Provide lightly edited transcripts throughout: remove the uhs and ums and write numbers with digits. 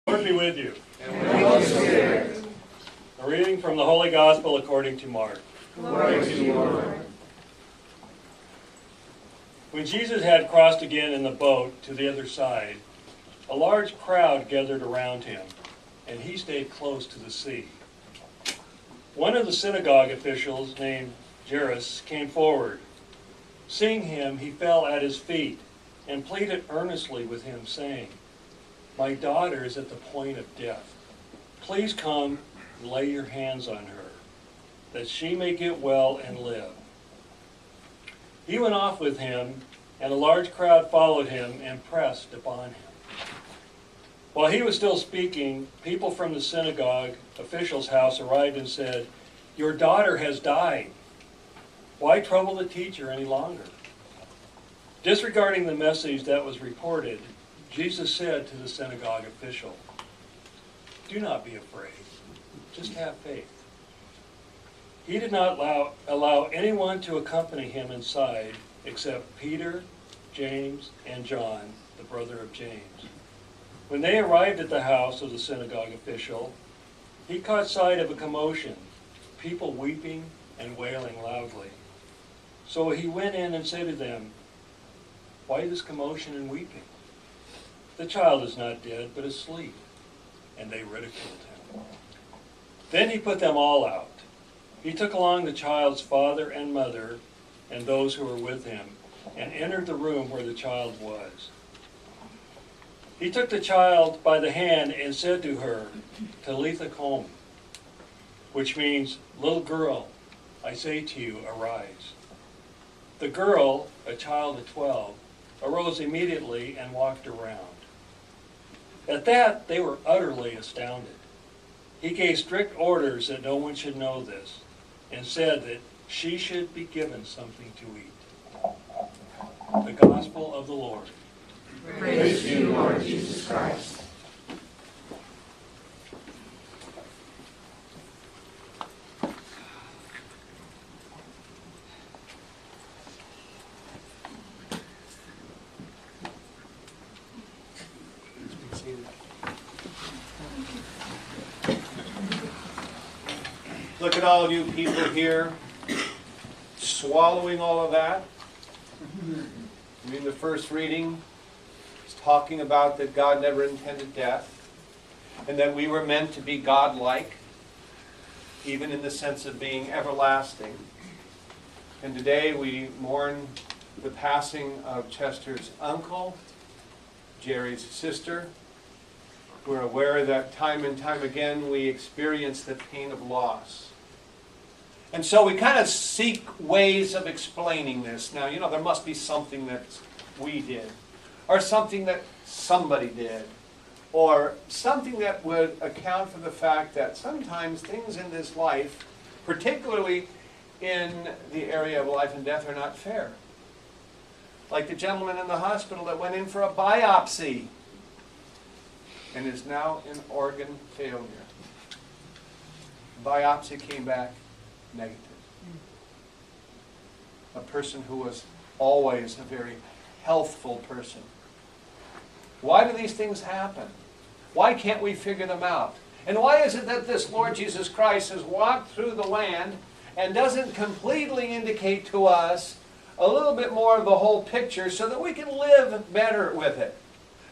Lord be with you. And with your spirit. A reading from the Holy Gospel according to Mark. Glory to you, Lord. When Jesus had crossed again in the boat to the other side, a large crowd gathered around him, and he stayed close to the sea. One of the synagogue officials, named Jairus, came forward. Seeing him, he fell at his feet and pleaded earnestly with him, saying, "My daughter is at the point of death. Please come and lay your hands on her, that she may get well and live." He went off with him, and a large crowd followed him and pressed upon him. While he was still speaking, people from the synagogue official's house arrived and said, "Your daughter has died. Why trouble the teacher any longer?" Disregarding the message that was reported, Jesus said to the synagogue official, "Do not be afraid. Just have faith." He did not allow anyone to accompany him inside except Peter, James, and John, the brother of James. When they arrived at the house of the synagogue official, he caught sight of a commotion, people weeping and wailing loudly. So he went in and said to them, "Why this commotion and weeping? The child is not dead, but asleep." And they ridiculed him. Then he put them all out. He took along the child's father and mother and those who were with him, and entered the room where the child was. He took the child by the hand and said to her, "Talitha koum," which means, "Little girl, I say to you, arise." The girl, a child of 12, arose immediately and walked around. At that, they were utterly astounded. He gave strict orders that no one should know this, and said that she should be given something to eat. The Gospel of the Lord. Praise to you, Lord Jesus Christ. Look at all you people here, swallowing all of that. I mean, the first reading is talking about that God never intended death, and that we were meant to be God-like, even in the sense of being everlasting. And today we mourn the passing of Chester's uncle, Jerry's sister. We're aware that time and time again we experience the pain of loss. And so we kind of seek ways of explaining this. Now, there must be something that we did, or something that somebody did, or something that would account for the fact that sometimes things in this life, particularly in the area of life and death, are not fair. Like the gentleman in the hospital that went in for a biopsy and is now in organ failure. Biopsy came back negative. A person who was always a very healthful person. Why do these things happen? Why can't we figure them out? And why is it that this Lord Jesus Christ has walked through the land and doesn't completely indicate to us a little bit more of the whole picture so that we can live better with it?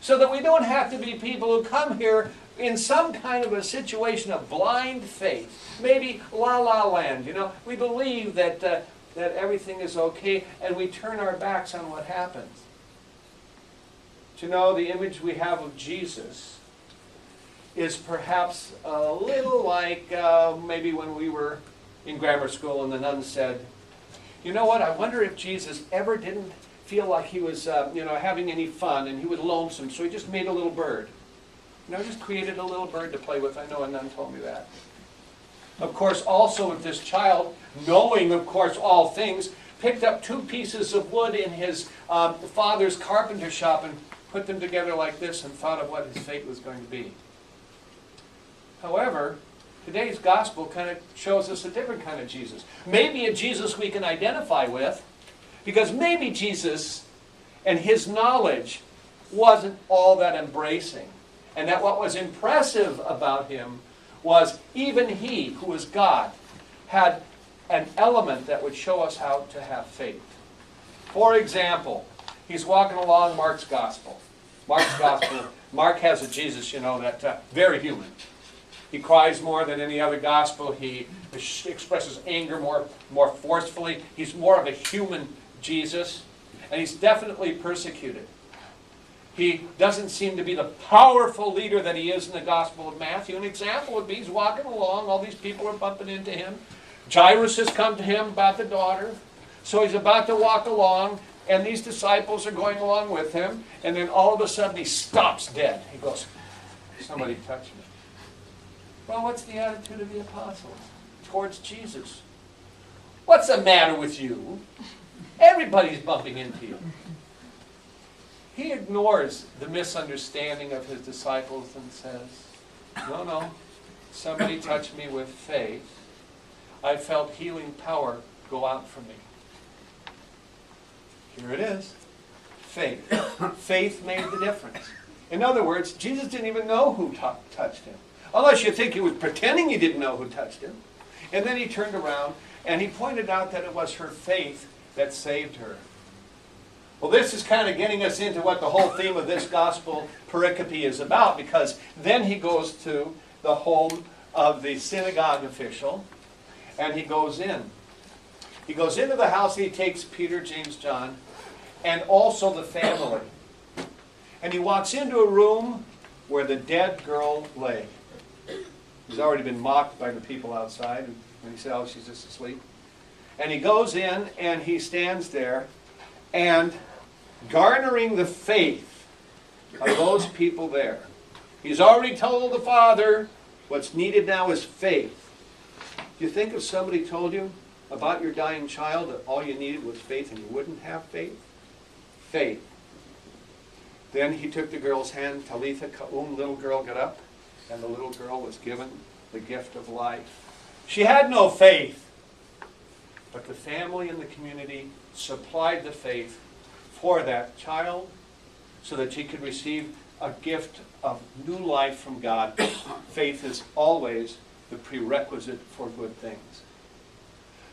So that we don't have to be people who come here in some kind of a situation of blind faith. Maybe la-la land, We believe that everything is okay, and we turn our backs on what happens. The image we have of Jesus is perhaps a little like maybe when we were in grammar school and the nun said, "You know what, I wonder if Jesus ever didn't feel like he was having any fun, and he was lonesome, so he just made a little bird. Just created a little bird to play with." I know a nun told me that. Of course, also with this child, knowing, of course, all things, picked up 2 pieces of wood in his father's carpenter shop and put them together like this and thought of what his fate was going to be. However, today's gospel kind of shows us a different kind of Jesus. Maybe a Jesus we can identify with, because maybe Jesus and his knowledge wasn't all that embracing. And that what was impressive about him was even he, who was God, had an element that would show us how to have faith. For example, he's walking along Mark's Gospel. Mark has a Jesus, that very human. He cries more than any other gospel. He expresses anger more forcefully. He's more of a human Jesus. And he's definitely persecuted. He doesn't seem to be the powerful leader that he is in the Gospel of Matthew. An example would be he's walking along. All these people are bumping into him. Jairus has come to him about the daughter. So he's about to walk along. And these disciples are going along with him. And then all of a sudden he stops dead. He goes, somebody touch me. Well, what's the attitude of the apostles towards Jesus? What's the matter with you? Everybody's bumping into you. He ignores the misunderstanding of his disciples and says, no, somebody touched me with faith. I felt healing power go out from me. Here it is. Faith. Faith made the difference. In other words, Jesus didn't even know who touched him. Unless you think he was pretending he didn't know who touched him. And then he turned around and he pointed out that it was her faith that saved her. Well, this is kind of getting us into what the whole theme of this gospel pericope is about, because then he goes to the home of the synagogue official and he goes in. He goes into the house and he takes Peter, James, John, and also the family. And he walks into a room where the dead girl lay. He's already been mocked by the people outside when he said, oh, she's just asleep. And he goes in and he stands there and garnering the faith of those people there. He's already told the Father what's needed now is faith. Do you think if somebody told you about your dying child that all you needed was faith and you wouldn't have faith? Faith. Then he took the girl's hand, Talitha Kaum, little girl got up, and the little girl was given the gift of life. She had no faith, but the family and the community supplied the faith for that child so that she could receive a gift of new life from God. Faith is always the prerequisite for good things.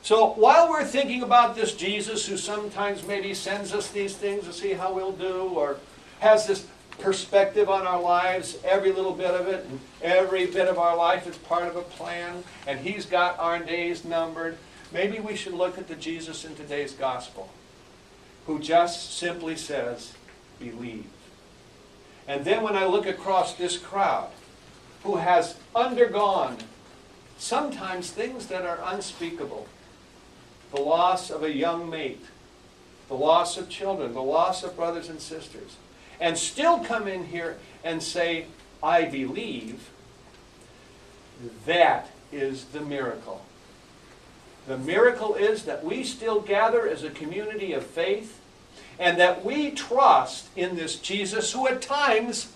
So while we're thinking about this Jesus who sometimes maybe sends us these things to see how we'll do, or has this perspective on our lives, every little bit of it, and every bit of our life is part of a plan, and he's got our days numbered, maybe we should look at the Jesus in today's gospel, who just simply says, believe. And then when I look across this crowd, who has undergone sometimes things that are unspeakable, the loss of a young mate, the loss of children, the loss of brothers and sisters, and still come in here and say, I believe, that is the miracle. The miracle is that we still gather as a community of faith, and that we trust in this Jesus who at times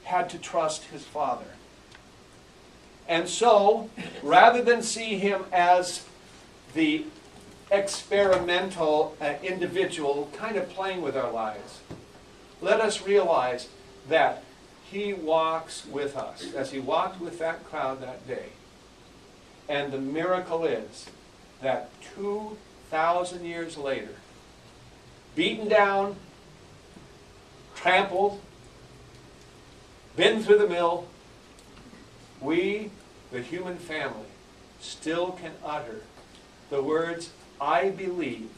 had to trust his Father. And so, rather than see him as the experimental individual kind of playing with our lives, let us realize that he walks with us, as he walked with that crowd that day. And the miracle is that 2,000 years later, beaten down, trampled, been through the mill, we, the human family, still can utter the words, I believe.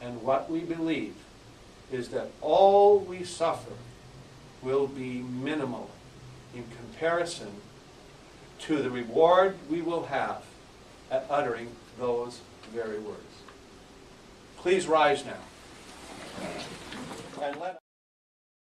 And what we believe is that all we suffer will be minimal in comparison to the reward we will have at uttering those very words. Please rise now. And let